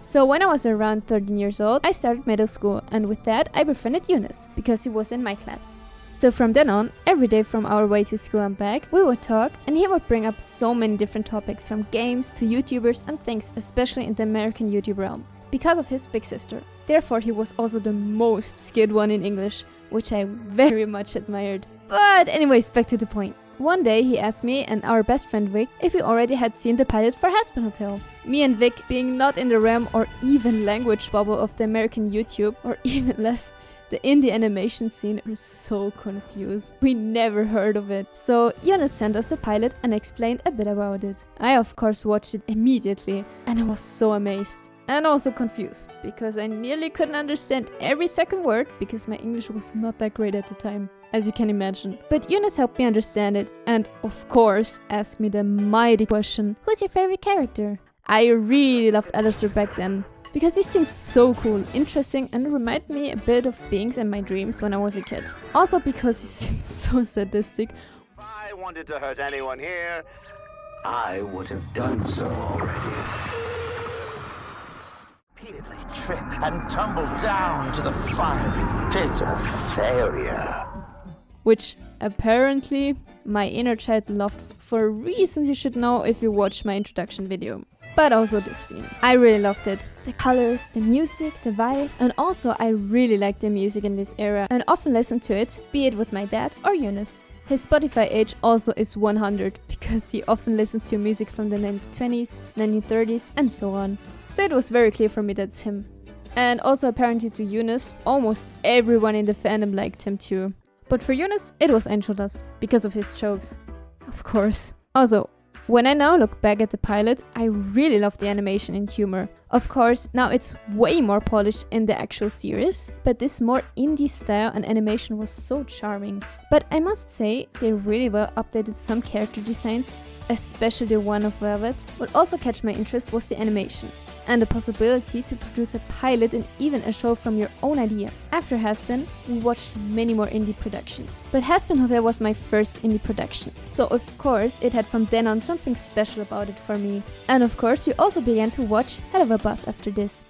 So when I was around 13 years old, I started middle school, and with that I befriended Yunus, because he was in my class. So from then on, every day from our way to school and back, we would talk, and he would bring up so many different topics, from games to YouTubers and things, especially in the American YouTube realm, because of his big sister. Therefore, he was also the most skilled one in English, which I very much admired. But anyways, back to the point. One day he asked me and our best friend Vic if we already had seen the pilot for Hazbin Hotel. Me and Vic, being not in the realm or even language bubble of the American YouTube, or even less the indie animation scene, were so confused. We never heard of it. So Jonas sent us the pilot and explained a bit about it. I of course watched it immediately, and I was so amazed. And also confused, because I nearly couldn't understand every second word, because my English was not that great at the time, as you can imagine. But Yunus helped me understand it, and of course asked me the mighty question, who's your favorite character? I really loved Alistair back then, because he seemed so cool, interesting, and reminded me a bit of beings in my dreams when I was a kid. Also because he seemed so sadistic. If I wanted to hurt anyone here, I would have done so already. Repeatedly trip and tumble down to the fiery pit of failure. Which apparently my inner child loved, for reasons you should know if you watch my introduction video. But also this scene. I really loved it. The colors, the music, the vibe, and also I really liked the music in this era and often listened to it, be it with my dad or Yunus. His Spotify age also is 100, because he often listens to music from the 1920s, 1930s and so on. So it was very clear for me that's him. And also apparently to Yunus, almost everyone in the fandom liked him too. But for Yunus, it was Enchiladas, because of his jokes. Of course. Also, when I now look back at the pilot, I really love the animation and humor. Of course, now it's way more polished in the actual series, but this more indie style and animation was so charming. But I must say, they really well updated some character designs, especially the one of Velvet. What also catch my interest was the animation, and the possibility to produce a pilot and even a show from your own idea. After Hazbin, we watched many more indie productions, but Hazbin Hotel was my first indie production, so of course it had from then on something special about it for me. And of course we also began to watch Hell of a Buzz after this.